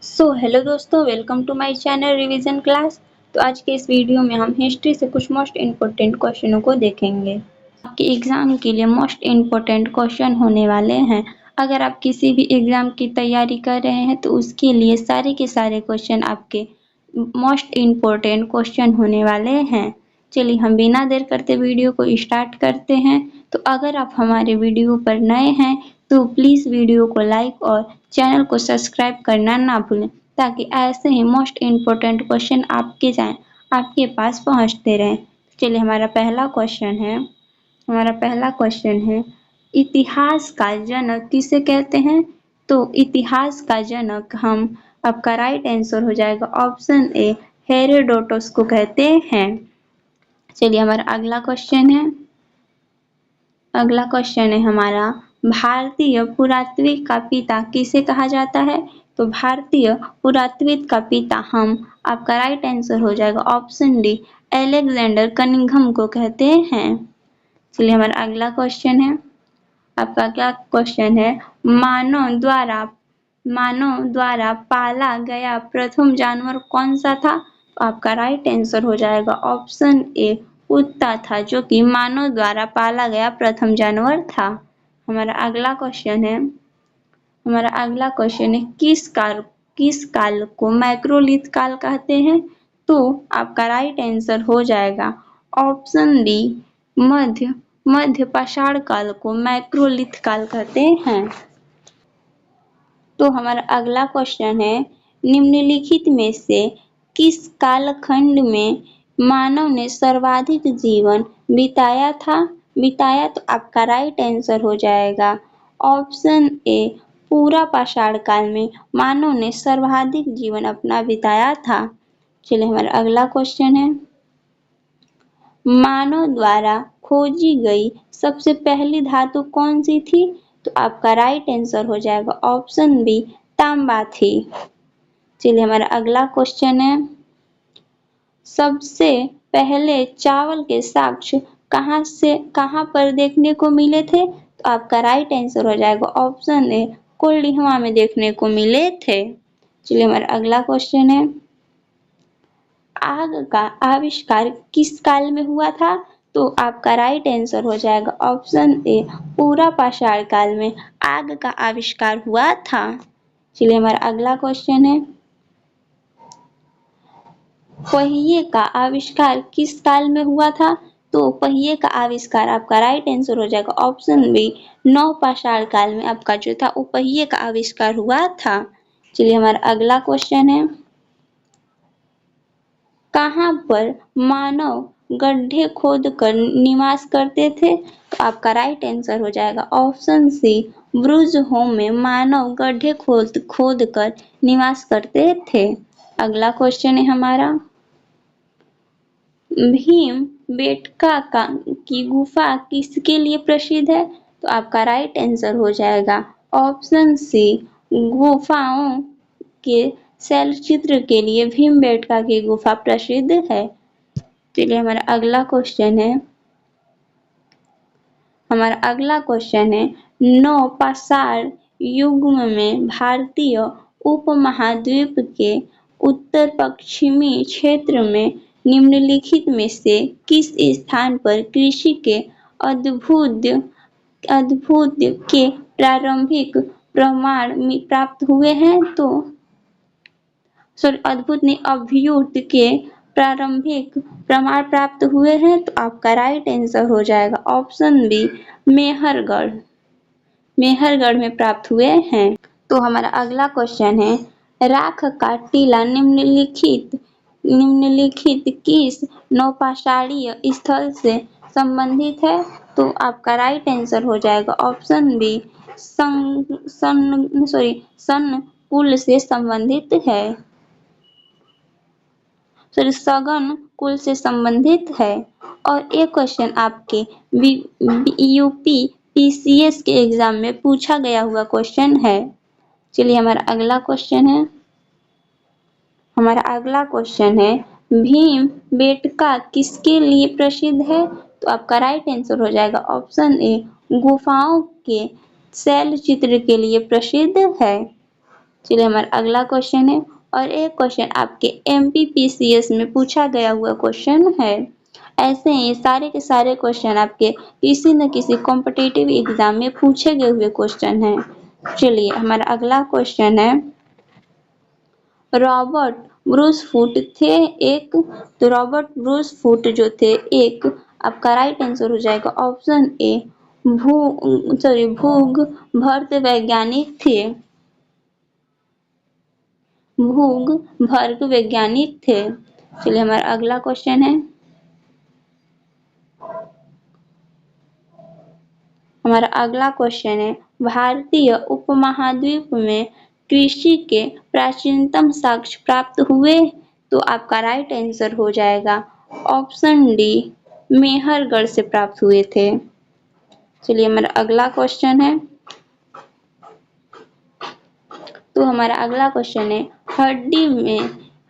Hello दोस्तों, welcome to my channel revision class. तो आज के इस वीडियो में हम हिस्ट्री से कुछ मोस्ट इम्पोर्टेंट क्वेश्चनों को देखेंगे। आपके एग्जाम के लिए मोस्ट इम्पोर्टेंट क्वेश्चन होने वाले हैं। अगर आप किसी भी एग्जाम की तैयारी कर रहे हैं तो उसके लिए सारे के सारे क्वेश्चन आपके मोस्ट इम्पोर्टेंट क्वेश्चन होने वाले हैं। चलिए हम बिना देर करते वीडियो को स्टार्ट करते हैं। तो अगर आप हमारे वीडियो पर नए हैं तो प्लीज़ वीडियो को लाइक और चैनल को सब्सक्राइब करना ना भूलें, ताकि ऐसे ही मोस्ट इम्पोर्टेंट क्वेश्चन आपके पास पहुंचते रहें। चलिए हमारा पहला क्वेश्चन है, इतिहास का जनक किसे कहते हैं? तो इतिहास का जनक आपका राइट आंसर हो जाएगा ऑप्शन ए, हेरोडोटस को कहते हैं। चलिए हमारा अगला क्वेश्चन है हमारा, भारतीय पुरातत्व का पिता किसे कहा जाता है? तो भारतीय पुरातत्व का पिता आपका राइट आंसर हो जाएगा ऑप्शन डी, अलेक्जेंडर कनिंघम को कहते हैं। चलिए हमारा अगला क्वेश्चन है, आपका क्या क्वेश्चन है, मानव द्वारा पाला गया प्रथम जानवर कौन सा था? तो आपका राइट आंसर हो जाएगा ऑप्शन ए, कुत्ता था, जो कि मानव द्वारा पाला गया प्रथम जानवर था। हमारा अगला क्वेश्चन है, किस काल को मैक्रोलिथ काल कहते हैं? तो आपका राइट आंसर हो जाएगा ऑप्शन डी, मध्य पाषाण काल को मैक्रोलिथ काल कहते हैं। तो हमारा अगला क्वेश्चन है, निम्नलिखित में से किस कालखंड में मानव ने सर्वाधिक जीवन बिताया तो आपका राइट आंसर हो जाएगा ऑप्शन ए, पूरा पाषाण काल में मानव ने सर्वाधिक जीवन अपना बिताया था। चलिए हमारा अगला क्वेश्चन है, मानव द्वारा खोजी गई सबसे पहली धातु कौन सी थी? तो आपका राइट आंसर हो जाएगा ऑप्शन बी, तांबा थी। चलिए हमारा अगला क्वेश्चन है, सबसे पहले चावल के साक्ष्य कहाँ पर देखने को मिले थे? तो आपका राइट आंसर हो जाएगा ऑप्शन ए, कोल्डिहवा में देखने को मिले थे। चलिए हमारा अगला क्वेश्चन है, आग का आविष्कार किस काल में हुआ था? तो आपका राइट आंसर हो जाएगा ऑप्शन ए, पूरा पाषाण काल में आग का आविष्कार हुआ था। चलिए हमारा अगला क्वेश्चन है, पहिए का आविष्कार किस काल में हुआ था? तो पहिए का आविष्कार आपका राइट आंसर हो जाएगा ऑप्शन बी, नव पाषाण काल में आपका जो था वो पहिए का आविष्कार हुआ था। चलिए हमारा अगला क्वेश्चन है, कहाँ पर मानव गड्ढे खोदकर निवास करते थे? तो आपका राइट आंसर हो जाएगा ऑप्शन सी, ब्रुज होम में मानव गड्ढे खोदकर निवास करते थे। अगला क्वेश्चन है हमारा, भीम बेटका की गुफा किसके लिए प्रसिद्ध है? तो आपका राइट आंसर हो जाएगा ऑप्शन सी, गुफाओं के शैलचित्र के लिए भीमबेटका की गुफा प्रसिद्ध है। चलिए हमारा अगला क्वेश्चन है, नवपाषाण युग में भारतीय उपमहाद्वीप के उत्तर पश्चिमी क्षेत्र में निम्नलिखित में से किस स्थान पर कृषि के अद्भुत के प्रारंभिक प्रमाण प्राप्त हुए हैं? तो अभियुक्त के प्रारंभिक प्रमाण प्राप्त हुए हैं। तो आपका राइट आंसर हो जाएगा ऑप्शन बी, मेहरगढ़ में प्राप्त हुए हैं। तो हमारा अगला क्वेश्चन है, राख का टीला निम्नलिखित किस नौपाषाणीय स्थल से संबंधित है? तो आपका राइट आंसर हो जाएगा ऑप्शन बी, कुल से संबंधित है, सघन कुल से संबंधित है। और एक क्वेश्चन आपके यूपी पीसीएस के एग्जाम में पूछा गया हुआ क्वेश्चन है। चलिए हमारा अगला क्वेश्चन है, भीम बेटका किसके लिए प्रसिद्ध है? तो आपका राइट आंसर हो जाएगा ऑप्शन ए, गुफाओं के शैलचित्र के लिए प्रसिद्ध है। चलिए हमारा अगला क्वेश्चन है, और एक क्वेश्चन आपके MPPCS में पूछा गया हुआ क्वेश्चन है। ऐसे ही सारे के सारे क्वेश्चन आपके किसी न किसी कॉम्पिटिटिव एग्जाम में पूछे गए हुए क्वेश्चन हैं। चलिए हमारा अगला क्वेश्चन है, रॉबर्ट ब्रूस फूट थे एक, तो रॉबर्ट ब्रूस फूट जो थे एक, आपका राइट आंसर हो जाएगा ऑप्शन ए भूगर्भ वैज्ञानिक थे। भूगर्भ वैज्ञानिक थे। चलिए हमारा अगला क्वेश्चन है, हमारा अगला क्वेश्चन है, भारतीय उपमहाद्वीप में कृषि के प्राचीनतम साक्ष्य प्राप्त हुए, तो आपका राइट आंसर हो जाएगा ऑप्शन डी मेहरगढ़ से प्राप्त हुए थे। चलिए हमारा अगला क्वेश्चन है, तो हमारा अगला क्वेश्चन है,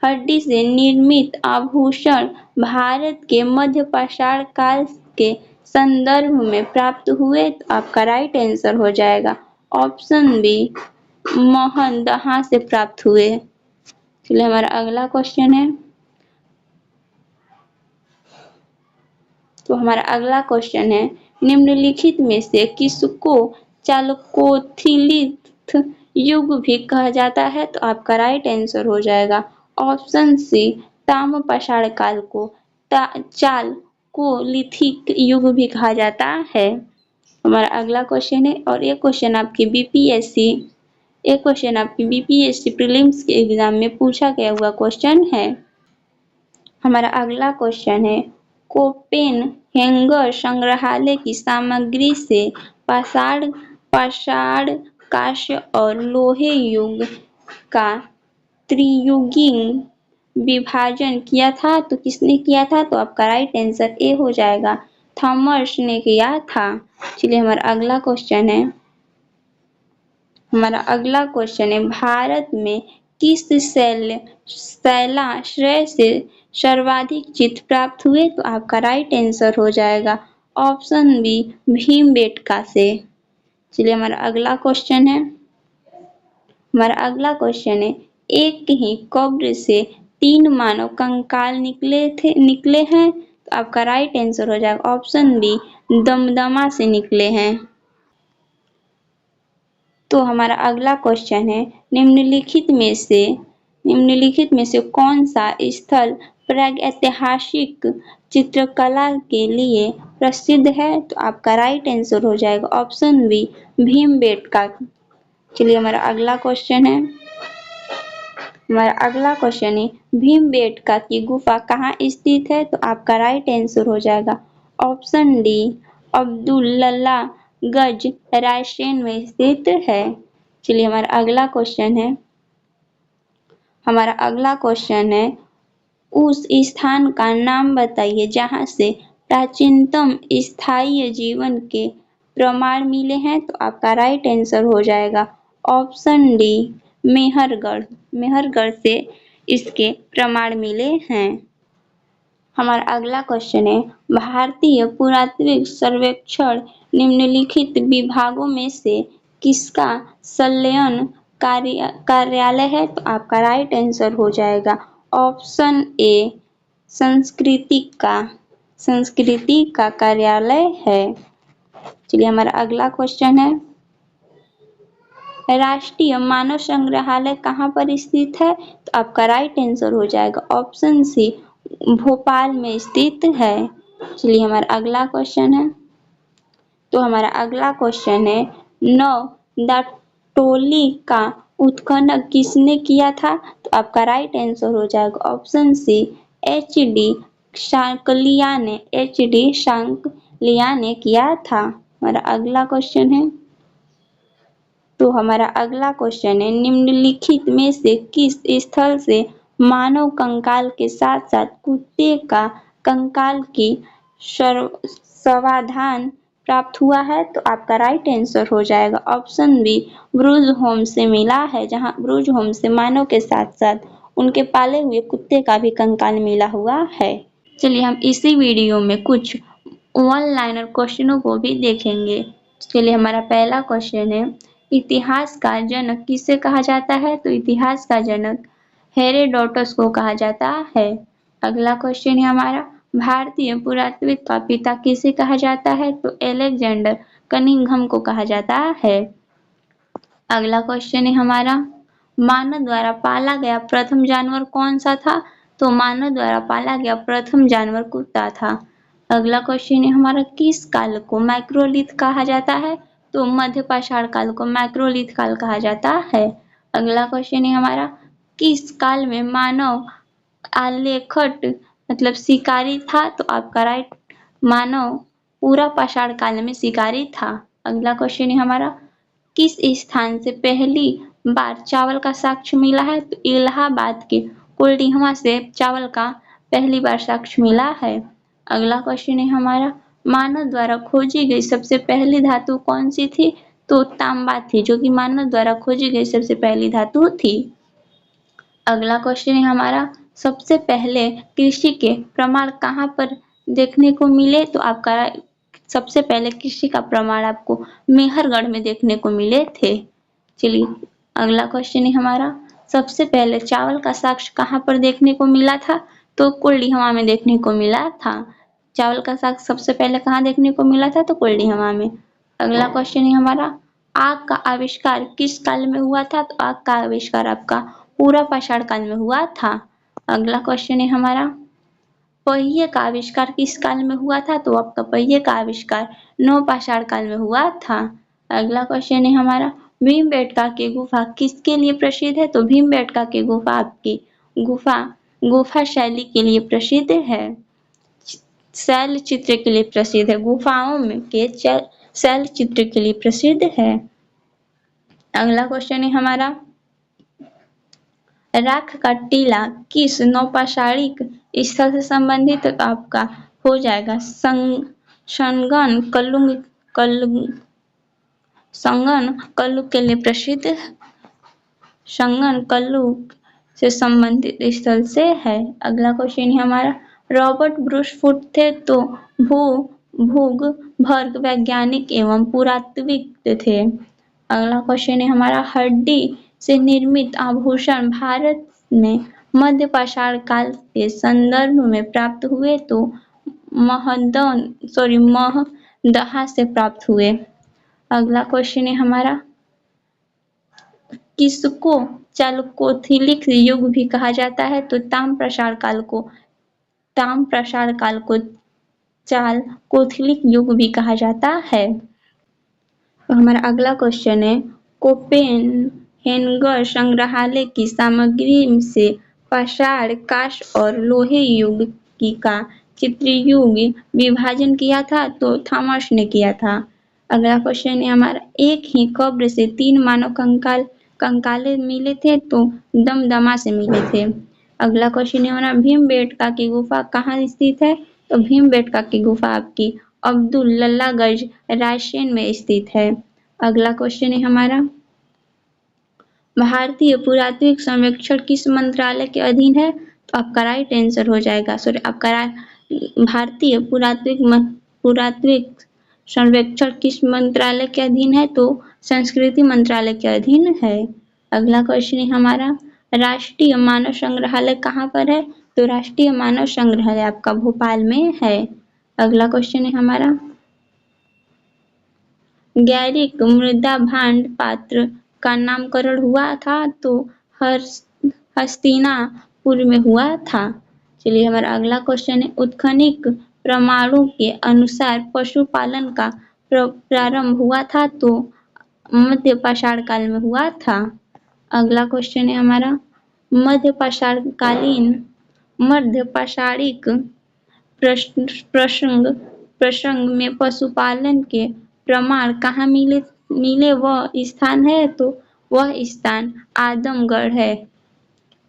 हड्डी से निर्मित आभूषण भारत के मध्य पाषाण काल के संदर्भ में प्राप्त हुए, तो आपका राइट आंसर हो जाएगा ऑप्शन बी मोहनदहा से प्राप्त हुए। चलिए हमारा अगला क्वेश्चन है, तो हमारा अगला क्वेश्चन है, निम्नलिखित में से किसको चालकोलिथिक युग भी कहा जाता है, तो आपका राइट आंसर हो जाएगा ऑप्शन सी ताम्रपाषाण काल को चालकोलिथिक युग भी कहा जाता है। हमारा अगला क्वेश्चन है, और एक क्वेश्चन आपकी बीपीएससी प्रीलिम्स के एग्जाम में पूछा गया हुआ क्वेश्चन है। हमारा अगला क्वेश्चन है, कोपेनहेगन संग्रहालय की सामग्री से पाषाण, कांस्य और लोहे युग का त्रियुगीय विभाजन किया था, तो किसने किया था, तो आपका राइट आंसर ए हो जाएगा थॉमस ने किया था। चलिए हमारा अगला क्वेश्चन है, भारत में किस शैलाश्रय से सर्वाधिक चित्र प्राप्त हुए, तो आपका राइट आंसर हो जाएगा ऑप्शन बी भीमबेटका से। चलिए हमारा अगला क्वेश्चन है, एक ही कब्र से 3 मानव कंकाल निकले हैं, तो आपका राइट आंसर हो जाएगा ऑप्शन बी दमदमा से निकले हैं। तो हमारा अगला क्वेश्चन है, निम्नलिखित में से कौन सा स्थल प्रागैतिहासिक चित्रकला के लिए प्रसिद्ध है, तो आपका राइट आंसर हो जाएगा ऑप्शन बी भीमबेटका। चलिए हमारा अगला क्वेश्चन है, भीमबेटका की गुफा कहाँ स्थित है, तो आपका राइट आंसर हो जाएगा ऑप्शन डी अब्दुल्ला गंज रायसेन में स्थित है। चलिए हमारा अगला क्वेश्चन है, उस स्थान का नाम बताइए जहाँ से प्राचीनतम स्थायी जीवन के प्रमाण मिले हैं, तो आपका राइट आंसर हो जाएगा ऑप्शन डी मेहरगढ़ से इसके प्रमाण मिले हैं। हमारा अगला क्वेश्चन है, भारतीय पुरातत्व सर्वेक्षण निम्नलिखित विभागों में से किसका संलग्न कार्यालय है, तो आपका राइट आंसर हो जाएगा ऑप्शन ए संस्कृति का कार्यालय है। चलिए हमारा अगला क्वेश्चन है, राष्ट्रीय मानव संग्रहालय कहाँ पर स्थित है, तो आपका राइट आंसर हो जाएगा ऑप्शन सी भोपाल में स्थित है। चलिए हमारा अगला क्वेश्चन है, तो हमारा अगला क्वेश्चन है, नवदाटोली का उत्खनन किसने किया था, तो आपका राइट आंसर हो जाएगा ऑप्शन सी एच.डी. शांकलिया ने किया था। हमारा अगला क्वेश्चन है, तो हमारा अगला क्वेश्चन है, निम्नलिखित में से किस स्थल से मानव कंकाल के साथ साथ कुत्ते का कंकाल की समाधान प्राप्त हुआ है, तो आपका राइट आंसर हो जाएगा ऑप्शन बी ब्रूज होम से मिला है, जहां ब्रूज होम से मानव के साथ साथ उनके पाले हुए कुत्ते का भी कंकाल मिला हुआ है। चलिए हम इसी वीडियो में कुछ वन लाइनर क्वेश्चनों को भी देखेंगे। चलिए हमारा पहला क्वेश्चन है, इतिहास का जनक किसे कहा जाता है? तो इतिहास का जनक हेरोडोटस को कहा जाता है। अगला क्वेश्चन है हमारा, भारतीय पुरातत्व का पिता किसे कहा जाता है? तो अलेक्जेंडर कनिंघम को कहा जाता है। अगला क्वेश्चन है हमारा, मानव द्वारा पाला गया प्रथम जानवर कौन सा था? तो मानव द्वारा पाला गया प्रथम जानवर कुत्ता था। अगला क्वेश्चन है हमारा, किस काल को मैक्रोलिथ कहा जाता है? तो मध्य पाषाण काल को मैक्रोलिथ काल कहा जाता है। अगला क्वेश्चन है हमारा, किस काल में मानव आलेखट मतलब शिकारी था? तो आपका राइट, मानव पूरा पाषाण काल में शिकारी था। अगला क्वेश्चन है हमारा, किस स्थान से पहली बार चावल का साक्ष्य मिला है? तो इलाहाबाद के कुलडीहवा से चावल का पहली बार साक्ष्य मिला है। अगला क्वेश्चन है हमारा, मानव द्वारा खोजी गई सबसे पहली धातु कौन सी थी? तो तांबा थी, जो कि मानव द्वारा खोजी गई सबसे पहली धातु थी। अगला क्वेश्चन है हमारा, सबसे पहले कृषि के प्रमाण कहाँ पर देखने को मिले? तो आपका सबसे पहले कृषि का प्रमाण आपको मेहरगढ़ में देखने को मिले थे। चलिए अगला क्वेश्चन है हमारा, सबसे पहले चावल का साक्ष्य कहाँ पर देखने को मिला था? तो कुलडीहवा में देखने को मिला था। चावल का साक्ष्य सबसे पहले कहाँ देखने को मिला था? तो कुलडीहवा में। अगला क्वेश्चन है हमारा, आग का आविष्कार किस काल में हुआ था? तो आग का आविष्कार आपका पूरा पाषाण काल में हुआ था। अगला क्वेश्चन है हमारा, पहिए का आविष्कार किस काल में हुआ था? तो आपका पहिए का आविष्कार नवपाषाण काल में हुआ था। अगला क्वेश्चन है हमारा, भीमबेटका की गुफा किसके लिए प्रसिद्ध है? तो भीमबेटका की गुफा आपकी गुफा शैली के लिए प्रसिद्ध है, शैल चित्र के लिए प्रसिद्ध है, गुफाओं में के शैल चित्र के लिए प्रसिद्ध है। अगला क्वेश्चन है हमारा, राख का टीला किस नौपाषाणिक स्थल से संबंधित? तो आपका हो जाएगा संगन कल्लू के लिए प्रसिद्ध, संगन कल्लू से संबंधित स्थल से है। अगला क्वेश्चन है हमारा, रॉबर्ट ब्रूस फुट थे तो भूगर्भ वैज्ञानिक एवं पुरातत्विक थे। अगला क्वेश्चन है हमारा, हड्डी से निर्मित आभूषण भारत में मध्य पाषाण काल के संदर्भ में प्राप्त हुए तो महदहा से प्राप्त हुए। अगला क्वेश्चन है हमारा, किसको चालकोलिथिक युग भी कहा जाता है? तो ताम्रपाषाण काल को चालकोलिथिक युग भी कहा जाता है। तो हमारा अगला क्वेश्चन है, कोपेनहेगन संग्रहालय की सामग्री से पाषाण, कांस्य और लोहे युग की का चित्रयुग विभाजन किया था? तो थॉमस ने किया था। अगला क्वेश्चन है हमारा, एक ही कब्र से 3 मानव कंकाले मिले थे तो दमदमा से मिले थे। अगला क्वेश्चन है हमारा, भीमबेटका की गुफा कहाँ स्थित है? तो भीमबेटका की गुफा आपकी अब्दुल्लागंज रायसेन में स्थित है। अगला क्वेश्चन है हमारा, भारतीय पुरातत्व सर्वेक्षण किस मंत्रालय के अधीन है? तो आपका राइट आंसर हो जाएगा, सॉरी आपका भारतीय पुरातत्व सर्वेक्षण किस मंत्रालय के अधीन है? तो संस्कृति मंत्रालय के अधीन है। अगला क्वेश्चन है हमारा, राष्ट्रीय मानव संग्रहालय कहाँ पर है? तो राष्ट्रीय मानव संग्रहालय आपका भोपाल में है। अगला क्वेश्चन है हमारा, गैरिक मृदा भांड पात्र का नामकरण हुआ था? तो हस्तिनापुर में हुआ था। चलिए हमारा अगला क्वेश्चन है, उत्खनिक प्रमाणों के अनुसार पशुपालन का प्रारंभ हुआ था? तो मध्य पाषाण काल में हुआ था। अगला क्वेश्चन है हमारा, मध्य पाषाणिक प्रसंग में पशुपालन के प्रमाण कहाँ मिले वह स्थान है? तो वह स्थान आदमगढ़ है।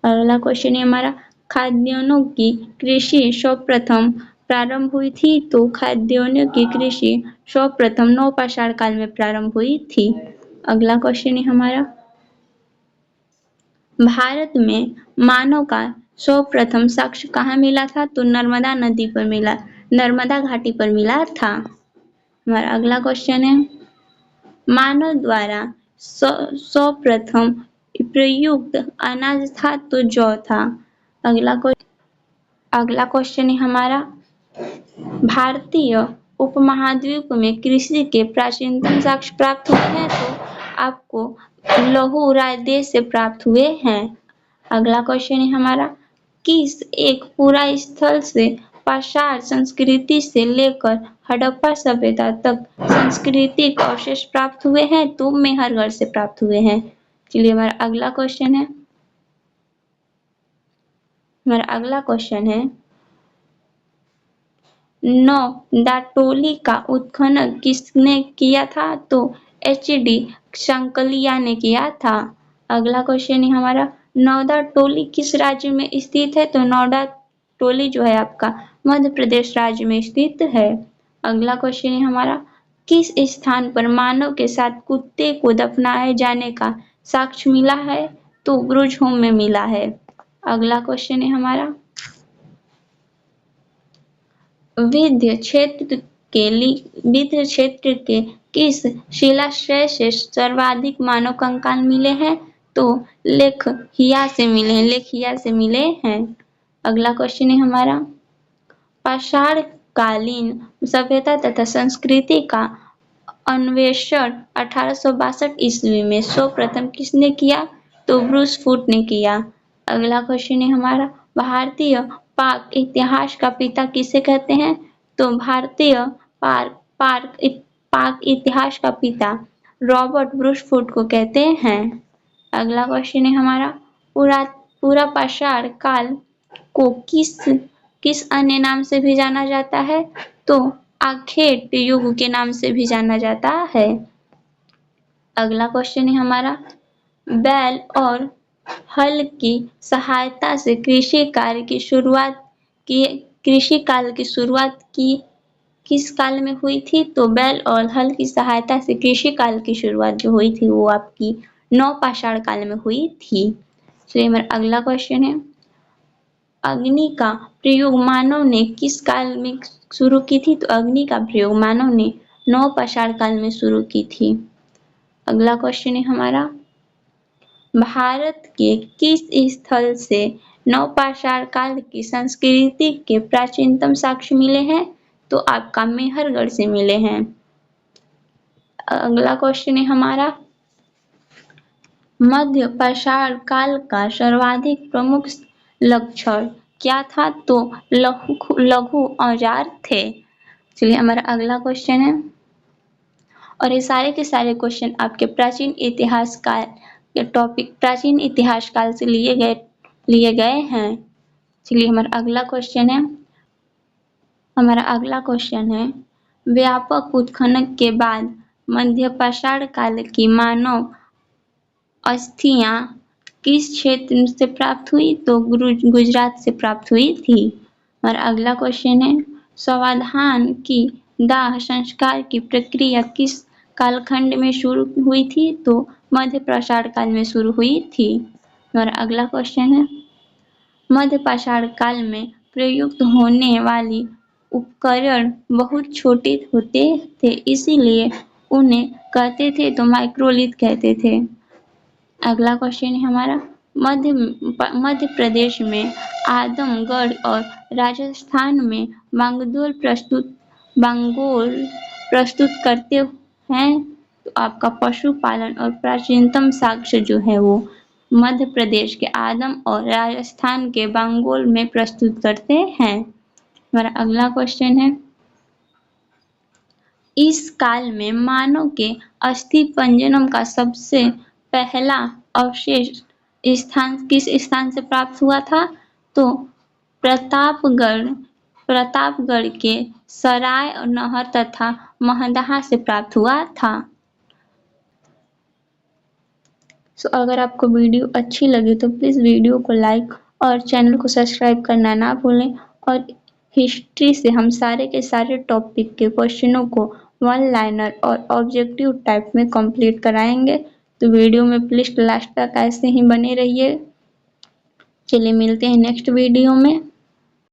अगला क्वेश्चन है हमारा, खाद्यान्नों की कृषि सर्वप्रथम प्रारंभ हुई थी? तो खाद्यान्नों की कृषि सर्वप्रथम नवपाषाण काल में प्रारंभ हुई थी। अगला क्वेश्चन है हमारा, भारत में मानव का सर्वप्रथम साक्ष्य कहाँ मिला था? तो नर्मदा घाटी पर मिला था। हमारा अगला क्वेश्चन है, मानव द्वारा सर्वप्रथम प्रयुक्त अनाज था तो जौ था। अगला क्वेश्चन है हमारा, भारतीय उपमहाद्वीप में कृषि के प्राचीनतम साक्ष्य प्राप्त हुए हैं तो आपको लौह देश से प्राप्त हुए हैं। अगला क्वेश्चन है हमारा, किस एक पूरा स्थल से पाषाण संस्कृति से लेकर हड़प्पा सभ्यता तक सांस्कृतिक अवशेष प्राप्त हुए हैं तो मेहरगढ़ से प्राप्त हुए हैं। चलिए हमारा अगला क्वेश्चन है, नौदाटोली का उत्खनन किसने किया था तो एच.डी. शंकलिया ने किया था। अगला क्वेश्चन है हमारा, नौदाटोली किस राज्य में स्थित है तो नौदाटोली जो है आपका मध्य प्रदेश राज्य में स्थित है। अगला क्वेश्चन है हमारा, किस स्थान पर मानव के साथ कुत्ते को दफनाए जाने का साक्ष्य मिला है तो ब्रुजहोम में मिला है। अगला क्वेश्चन है हमारा, विंध्य क्षेत्र के किस शिलाश्रय से सर्वाधिक मानव कंकाल मिले हैं तो लेखहिया से मिले हैं। अगला क्वेश्चन है हमारा, पाषाणकालीन सभ्यता तथा संस्कृति का अन्वेषण 1862 ईस्वी में सर्वप्रथम किसने किया तो ब्रूस फूट ने किया। अगला क्वेश्चन है हमारा, भारतीय पाक इतिहास का पिता किसे कहते हैं तो भारतीय पाक इतिहास का पिता रॉबर्ट ब्रूस फूट को कहते हैं। अगला क्वेश्चन है हमारा, पूरा पाषाण काल को किस अन्य नाम से भी जाना जाता है तो आखेट युग के नाम से भी जाना जाता है। अगला क्वेश्चन है हमारा, बैल और हल की सहायता से कृषि काल की शुरुआत किस काल में हुई थी तो बैल और हल की सहायता से कृषि काल की शुरुआत जो हुई थी वो आपकी नवपाषाण काल में हुई थी। चलिए हमारा अगला क्वेश्चन है, अग्नि का प्रयोग मानव ने किस काल में शुरू की थी तो अग्नि का प्रयोग मानव ने नवपाषाण काल में शुरू की थी। अगला क्वेश्चन है हमारा, भारत के किस स्थल से नवपाषाण काल की संस्कृति के प्राचीनतम साक्ष्य मिले हैं तो आपका मेहरगढ़ से मिले हैं। अगला क्वेश्चन है हमारा, मध्य पाषाण काल का सर्वाधिक प्रमुख लक्षण क्या था तो लघु औजार थे। चलिए हमारा अगला क्वेश्चन है, और ये सारे के सारे क्वेश्चन आपके प्राचीन इतिहास काल से लिए गए हैं। चलिए हमारा अगला क्वेश्चन है, व्यापक उत्खनन के बाद मध्य पाषाण काल की मानव अस्थियां किस क्षेत्र से प्राप्त हुई तो गुजरात से प्राप्त हुई थी। और अगला क्वेश्चन है, स्वाधान की दाह संस्कार की प्रक्रिया किस कालखंड में शुरू हुई थी तो मध्य पाषाण काल में शुरू हुई थी। और अगला क्वेश्चन है, मध्य पाषाण काल में प्रयुक्त होने वाली उपकरण बहुत छोटे होते थे इसीलिए उन्हें कहते थे तो माइक्रोलिथ कहते थे। अगला क्वेश्चन है हमारा, मध्य प्रदेश में आजमगढ़ और राजस्थान में बांगोल प्रस्तुत करते हैं तो आपका पशुपालन और प्राचीनतम साक्ष्य जो है वो मध्य प्रदेश के आदम और राजस्थान के बांगोल में प्रस्तुत करते हैं। हमारा अगला क्वेश्चन है, इस काल में मानव के अस्थि पंजरम का सबसे पहला अवशेष किस स्थान से प्राप्त हुआ था तो प्रतापगढ़ के सराय नहर तथा महदहा से प्राप्त हुआ था। अगर आपको वीडियो अच्छी लगी तो प्लीज़ वीडियो को लाइक और चैनल को सब्सक्राइब करना ना भूलें। और हिस्ट्री से हम सारे के सारे टॉपिक के क्वेश्चनों को वन लाइनर और ऑब्जेक्टिव टाइप में कंप्लीट कराएंगे, तो वीडियो में प्लीज़ लास्ट तक ऐसे ही बने रहिए। चलिए मिलते हैं नेक्स्ट वीडियो में।